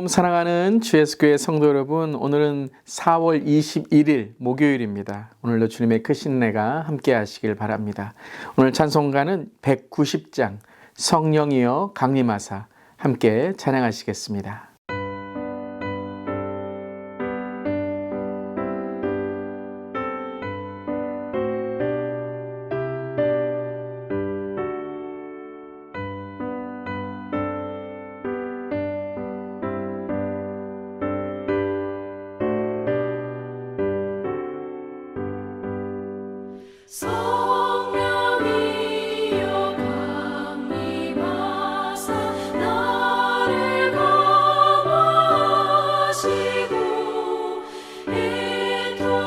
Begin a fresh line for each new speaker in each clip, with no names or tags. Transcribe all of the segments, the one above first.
샬롬 사랑하는 주 예수교회 성도 여러분, 오늘은 4월 21일 목요일입니다. 오늘도 주님의 크신 은혜가 함께 하시길 바랍니다. 오늘 찬송가는 190장 성령이여 강림하사 함께 찬양하시겠습니다.
성령이여 강림하사 나를 감화하시고 애통하며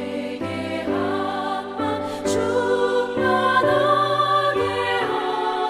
회개함만 충만하게 하소서.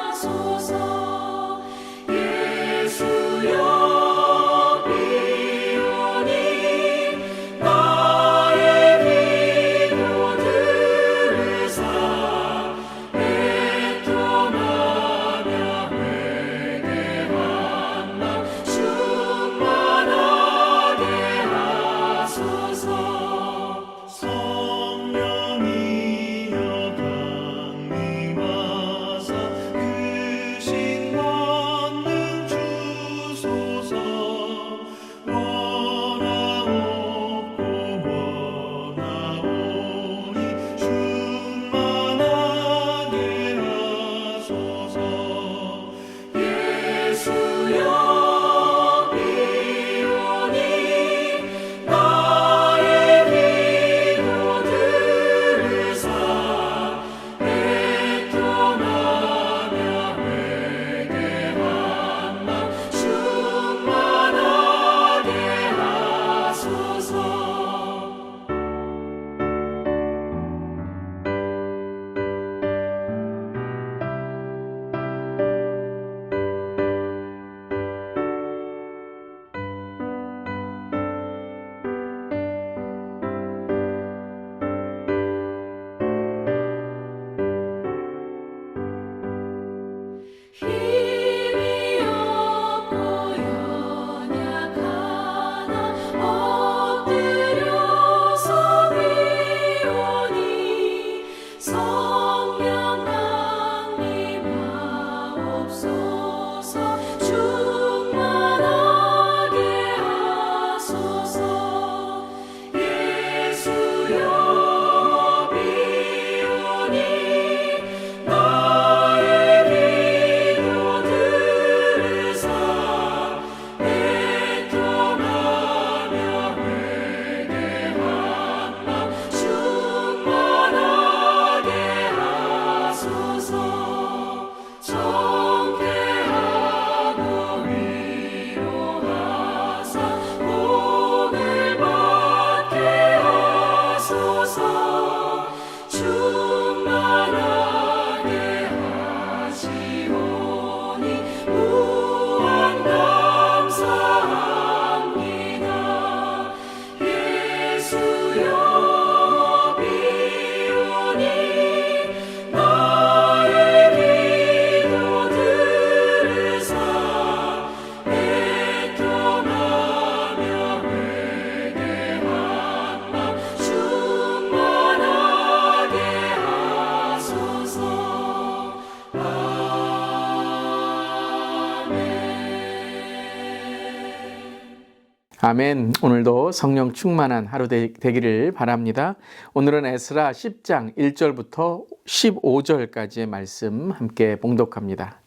예수여 힘이 없고 연약하나 엎드려서 비오니 성령 강림하옵소서. 충만하게 하소서. 예수여 비오니
아멘. 오늘도 성령 충만한 하루 되기를 바랍니다. 오늘은 에스라 10장 1절부터 15절까지의 말씀 함께 봉독합니다.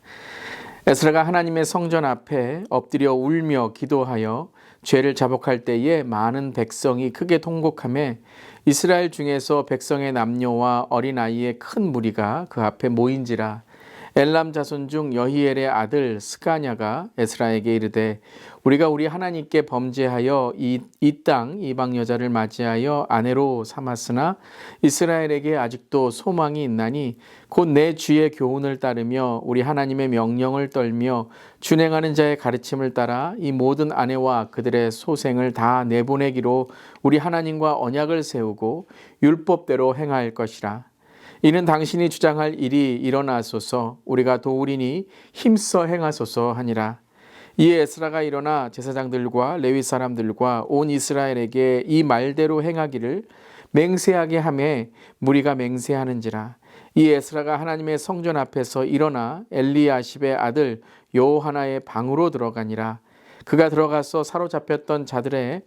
에스라가 하나님의 성전 앞에 엎드려 울며 기도하여 죄를 자복할 때에 많은 백성이 크게 통곡하며 이스라엘 중에서 백성의 남녀와 어린아이의 큰 무리가 그 앞에 모인지라. 엘람 자손 중 여히엘의 아들 스가냐가 에스라에게 이르되 우리가 우리 하나님께 범죄하여 이 땅 이방 여자를 맞이하여 아내로 삼았으나 이스라엘에게 아직도 소망이 있나니 곧 내 주의 교훈을 따르며 우리 하나님의 명령을 떨며 준행하는 자의 가르침을 따라 이 모든 아내와 그들의 소생을 다 내보내기로 우리 하나님과 언약을 세우고 율법대로 행할 것이라. 이는 당신이 주장할 일이 일어나소서. 우리가 도우리니 힘써 행하소서 하니라. 이에 에스라가 일어나 제사장들과 레위 사람들과 온 이스라엘에게 이 말대로 행하기를 맹세하게 하매 무리가 맹세하는지라. 이 에스라가 하나님의 성전 앞에서 일어나 엘리야십의 아들 요하나의 방으로 들어가니라. 그가 들어가서 사로잡혔던 자들의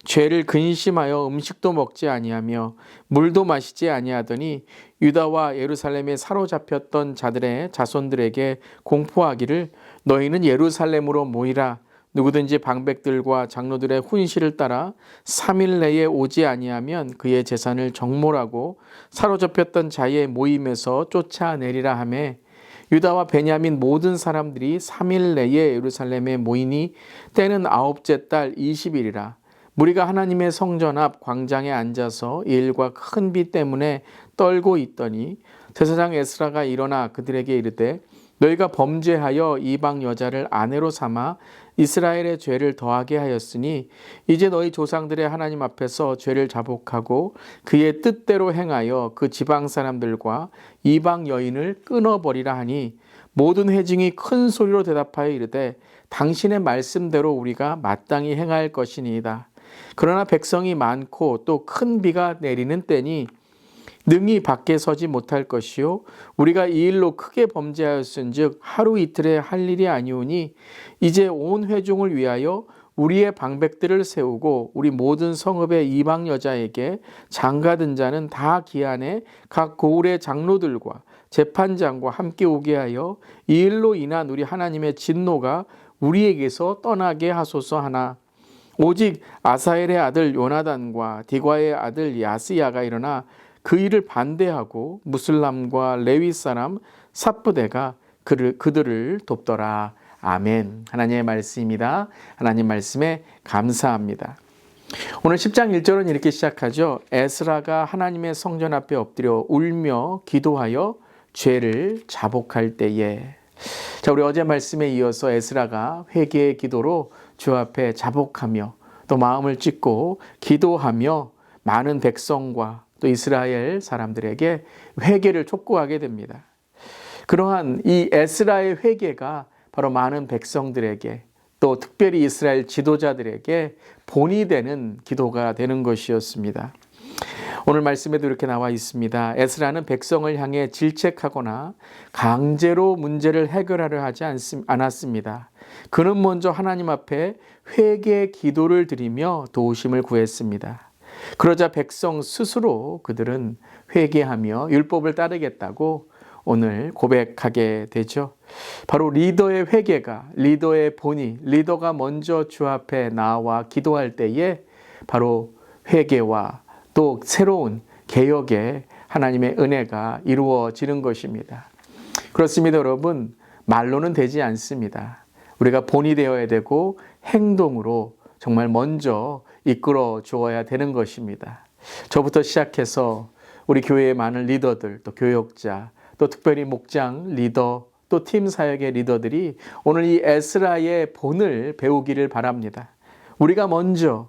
죄를 근심하여 음식도 먹지 아니하며 물도 마시지 아니하더니 유다와 예루살렘에 사로잡혔던 자들의 자손들에게 공포하기를 너희는 예루살렘으로 모이라. 누구든지 방백들과 장로들의 훈시를 따라 3일 내에 오지 아니하면 그의 재산을 정몰하고 사로잡혔던 자의 모임에서 쫓아내리라 하며 유다와 베냐민 모든 사람들이 3일 내에 예루살렘에 모이니 때는 9째 달 20일이라. 무리가 하나님의 성전 앞 광장에 앉아서 이 일과 큰 비 때문에 떨고 있더니 제사장 에스라가 일어나 그들에게 이르되 너희가 범죄하여 이방 여자를 아내로 삼아 이스라엘의 죄를 더하게 하였으니 이제 너희 조상들의 하나님 앞에서 죄를 자복하고 그의 뜻대로 행하여 그 지방 사람들과 이방 여인을 끊어버리라 하니 모든 회중이 큰 소리로 대답하여 이르되 당신의 말씀대로 우리가 마땅히 행할 것이니이다. 그러나 백성이 많고 또 큰 비가 내리는 때니 능히 밖에 서지 못할 것이요 우리가 이 일로 크게 범죄하였은즉 하루 이틀에 할 일이 아니오니 이제 온 회중을 위하여 우리의 방백들을 세우고 우리 모든 성읍의 이방 여자에게 장가든 자는 다 기한에 각 고을의 장로들과 재판장과 함께 오게 하여 이 일로 인한 우리 하나님의 진노가 우리에게서 떠나게 하소서 하나 오직 아사엘의 아들 요나단과 디과의 아들 야스야가 일어나 그 일을 반대하고 무슬람과 레위 사람 삽부대가 그들을 돕더라. 아멘. 하나님의 말씀입니다. 하나님 말씀에 감사합니다. 오늘 10장 1절은 이렇게 시작하죠. 에스라가 하나님의 성전 앞에 엎드려 울며 기도하여 죄를 자복할 때에. 자, 우리 어제 말씀에 이어서 에스라가 회개의 기도로 주 앞에 자복하며 또 마음을 찢고 기도하며 많은 백성과 또 이스라엘 사람들에게 회개를 촉구하게 됩니다. 그러한 이 에스라의 회개가 바로 많은 백성들에게 또 특별히 이스라엘 지도자들에게 본이 되는 기도가 되는 것이었습니다. 오늘 말씀에도 이렇게 나와 있습니다. 에스라는 백성을 향해 질책하거나 강제로 문제를 해결하려 하지 않았습니다. 그는 먼저 하나님 앞에 회개 기도를 드리며 도우심을 구했습니다. 그러자 백성 스스로 그들은 회개하며 율법을 따르겠다고 오늘 고백하게 되죠. 바로 리더의 회개가, 리더의 본이, 리더가 먼저 주 앞에 나와 기도할 때에 바로 회개와 또 새로운 개혁의 하나님의 은혜가 이루어지는 것입니다. 그렇습니다, 여러분. 말로는 되지 않습니다. 우리가 본이 되어야 되고 행동으로 정말 먼저 이끌어 주어야 되는 것입니다. 저부터 시작해서 우리 교회의 많은 리더들, 또 교역자, 또 특별히 목장 리더, 또 팀 사역의 리더들이 오늘 이 에스라의 본을 배우기를 바랍니다. 우리가 먼저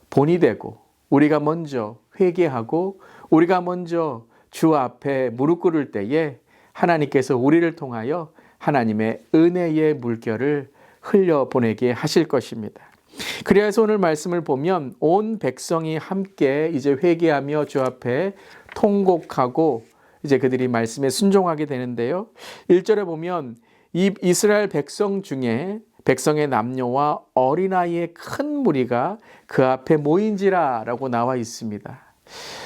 본이 되고 우리가 먼저 회개하고 우리가 먼저 주 앞에 무릎 꿇을 때에 하나님께서 우리를 통하여 하나님의 은혜의 물결을 흘려보내게 하실 것입니다. 그래서 오늘 말씀을 보면 온 백성이 함께 이제 회개하며 주 앞에 통곡하고 이제 그들이 말씀에 순종하게 되는데요. 1절에 보면 이 이스라엘 백성 중에 백성의 남녀와 어린아이의 큰 무리가 그 앞에 모인지라라고 나와 있습니다.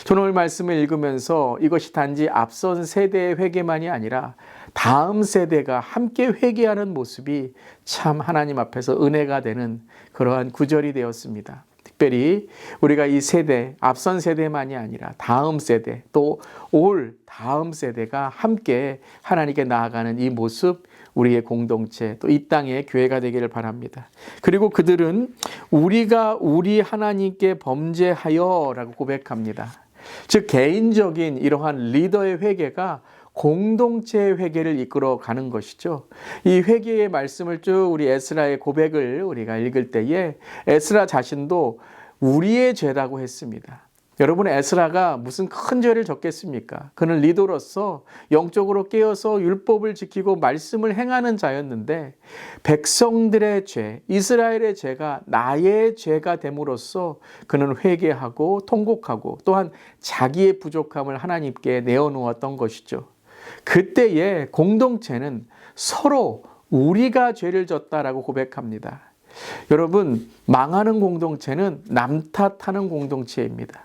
저는 오늘 말씀을 읽으면서 이것이 단지 앞선 세대의 회개만이 아니라 다음 세대가 함께 회개하는 모습이 참 하나님 앞에서 은혜가 되는 그러한 구절이 되었습니다. 특별히 우리가 이 세대, 앞선 세대만이 아니라 다음 세대, 또 올 다음 세대가 함께 하나님께 나아가는 이 모습, 우리의 공동체, 또 이 땅의 교회가 되기를 바랍니다. 그리고 그들은 우리가 우리 하나님께 범죄하여 라고 고백합니다. 즉 개인적인 이러한 리더의 회개가 공동체의 회개를 이끌어 가는 것이죠. 이 회개의 말씀을 쭉 우리 에스라의 고백을 우리가 읽을 때에 에스라 자신도 우리의 죄라고 했습니다. 여러분, 에스라가 무슨 큰 죄를 졌겠습니까? 그는 리더로서 영적으로 깨어서 율법을 지키고 말씀을 행하는 자였는데 백성들의 죄, 이스라엘의 죄가 나의 죄가 됨으로써 그는 회개하고 통곡하고 또한 자기의 부족함을 하나님께 내어놓았던 것이죠. 그때의 공동체는 서로 우리가 죄를 졌다라고 고백합니다. 여러분, 망하는 공동체는 남 탓하는 공동체입니다.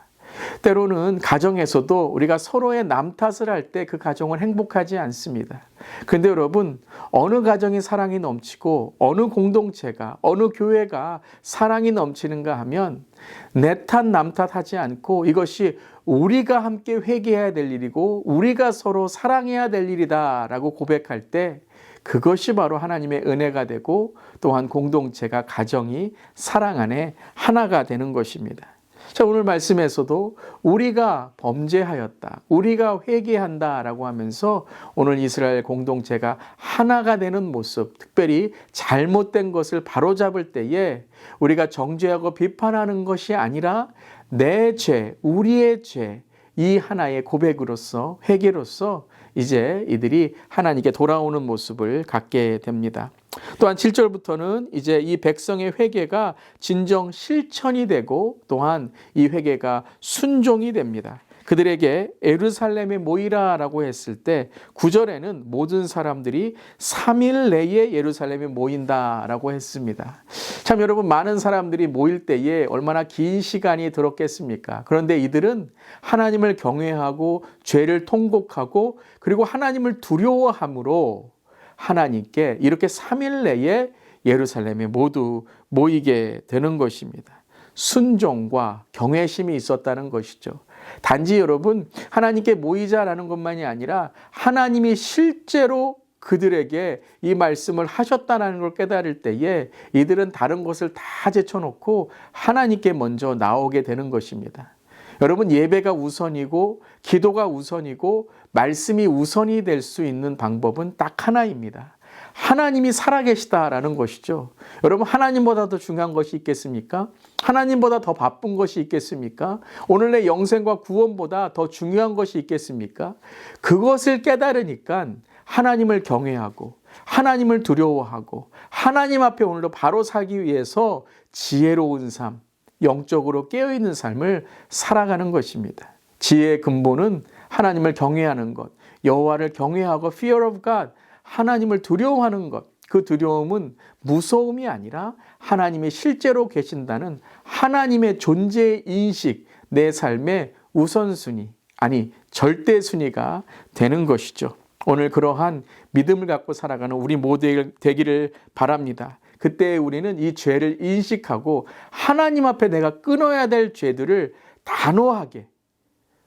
때로는 가정에서도 우리가 서로의 남 탓을 할 때 그 가정은 행복하지 않습니다. 그런데 여러분, 어느 가정이 사랑이 넘치고 어느 공동체가, 어느 교회가 사랑이 넘치는가 하면 내 탓, 남 탓하지 않고 이것이 우리가 함께 회개해야 될 일이고 우리가 서로 사랑해야 될 일이다 라고 고백할 때 그것이 바로 하나님의 은혜가 되고 또한 공동체가, 가정이 사랑 안에 하나가 되는 것입니다. 자, 오늘 말씀에서도 우리가 범죄하였다, 우리가 회개한다라고 하면서 오늘 이스라엘 공동체가 하나가 되는 모습, 특별히 잘못된 것을 바로잡을 때에 우리가 정죄하고 비판하는 것이 아니라 내 죄, 우리의 죄, 이 하나의 고백으로서, 회개로서 이제 이들이 하나님께 돌아오는 모습을 갖게 됩니다. 또한 7절부터는 이제 이 백성의 회개가 진정 실천이 되고 또한 이 회개가 순종이 됩니다. 그들에게 예루살렘에 모이라라고 했을 때 9절에는 모든 사람들이 3일 내에 예루살렘에 모인다라고 했습니다. 참 여러분, 많은 사람들이 모일 때에 얼마나 긴 시간이 들었겠습니까? 그런데 이들은 하나님을 경외하고 죄를 통곡하고 그리고 하나님을 두려워함으로 하나님께 이렇게 3일 내에 예루살렘에 모두 모이게 되는 것입니다. 순종과 경외심이 있었다는 것이죠. 단지 여러분, 하나님께 모이자라는 것만이 아니라 하나님이 실제로 그들에게 이 말씀을 하셨다는 걸 깨달을 때에 이들은 다른 것을 다 제쳐놓고 하나님께 먼저 나오게 되는 것입니다. 여러분, 예배가 우선이고 기도가 우선이고 말씀이 우선이 될 수 있는 방법은 딱 하나입니다. 하나님이 살아계시다라는 것이죠. 여러분, 하나님보다 더 중요한 것이 있겠습니까? 하나님보다 더 바쁜 것이 있겠습니까? 오늘 내 영생과 구원보다 더 중요한 것이 있겠습니까? 그것을 깨달으니까 하나님을 경외하고 하나님을 두려워하고 하나님 앞에 오늘도 바로 살기 위해서 지혜로운 삶, 영적으로 깨어있는 삶을 살아가는 것입니다. 지혜의 근본은 하나님을 경외하는 것, 여호와를 경외하고 fear of God, 하나님을 두려워하는 것. 그 두려움은 무서움이 아니라 하나님이 실제로 계신다는 하나님의 존재의 인식, 내 삶의 우선순위, 아니 절대순위가 되는 것이죠. 오늘 그러한 믿음을 갖고 살아가는 우리 모두 되기를 바랍니다. 그때 우리는 이 죄를 인식하고 하나님 앞에 내가 끊어야 될 죄들을 단호하게,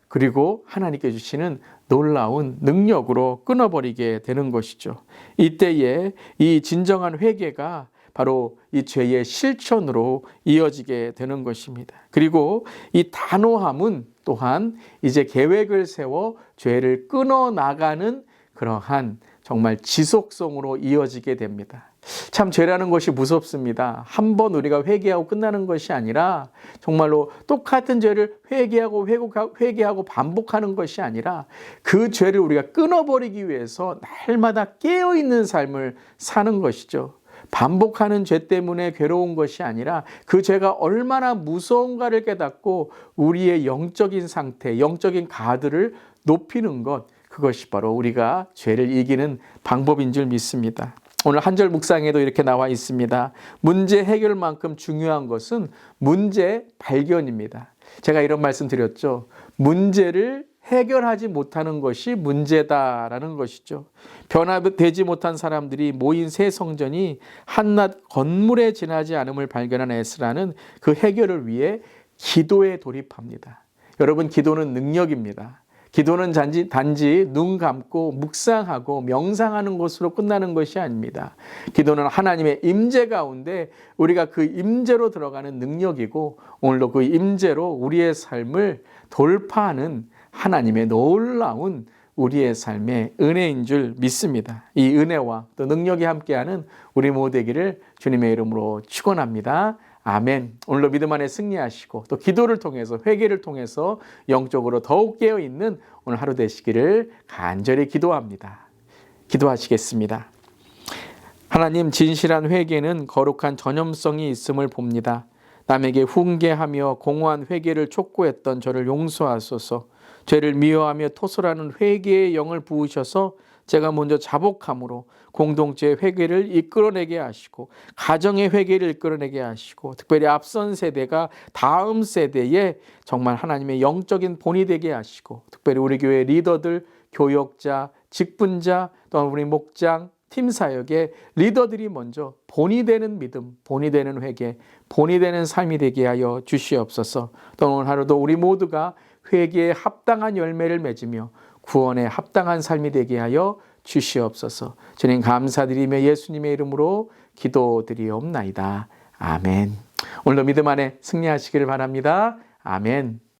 그리고 하나님께 주시는 놀라운 능력으로 끊어버리게 되는 것이죠. 이때에 이 진정한 회개가 바로 이 죄의 실천으로 이어지게 되는 것입니다. 그리고 이 단호함은 또한 이제 계획을 세워 죄를 끊어나가는 그러한 정말 지속성으로 이어지게 됩니다. 참 죄라는 것이 무섭습니다. 한 번 우리가 회개하고 끝나는 것이 아니라 정말로 똑같은 죄를 회개하고 반복하는 것이 아니라 그 죄를 우리가 끊어버리기 위해서 날마다 깨어있는 삶을 사는 것이죠. 반복하는 죄 때문에 괴로운 것이 아니라 그 죄가 얼마나 무서운가를 깨닫고 우리의 영적인 상태, 영적인 가드를 높이는 것, 그것이 바로 우리가 죄를 이기는 방법인 줄 믿습니다. 오늘 한 절 묵상에도 이렇게 나와 있습니다. 문제 해결만큼 중요한 것은 문제 발견입니다. 제가 이런 말씀 드렸죠. 문제를 해결하지 못하는 것이 문제다라는 것이죠. 변화되지 못한 사람들이 모인 새 성전이 한낱 건물에 지나지 않음을 발견한 에스라는 그 해결을 위해 기도에 돌입합니다. 여러분, 기도는 능력입니다. 기도는 단지 눈 감고 묵상하고 명상하는 것으로 끝나는 것이 아닙니다. 기도는 하나님의 임재 가운데 우리가 그 임재로 들어가는 능력이고 오늘도 그 임재로 우리의 삶을 돌파하는 하나님의 놀라운 우리의 삶의 은혜인 줄 믿습니다. 이 은혜와 또 능력이 함께하는 우리 모두 되기를 주님의 이름으로 축원합니다. 아멘. 오늘도 믿음 안에 승리하시고 또 기도를 통해서 회개를 통해서 영적으로 더욱 깨어있는 오늘 하루 되시기를 간절히 기도합니다. 기도하시겠습니다. 하나님, 진실한 회개는 거룩한 전염성이 있음을 봅니다. 남에게 훈계하며 공허한 회개를 촉구했던 저를 용서하소서. 죄를 미워하며 토설하는 회개의 영을 부으셔서 제가 먼저 자복함으로 공동체의 회개를 이끌어내게 하시고 가정의 회개를 이끌어내게 하시고 특별히 앞선 세대가 다음 세대에 정말 하나님의 영적인 본이 되게 하시고 특별히 우리 교회 리더들, 교역자, 직분자, 또 우리 목장, 팀 사역의 리더들이 먼저 본이 되는 믿음, 본이 되는 회개, 본이 되는 삶이 되게 하여 주시옵소서. 또 오늘 하루도 우리 모두가 회개에 합당한 열매를 맺으며 구원에 합당한 삶이 되게 하여 주시옵소서. 주님 감사드리며 예수님의 이름으로 기도드리옵나이다. 아멘. 오늘도 믿음 안에 승리하시기를 바랍니다. 아멘.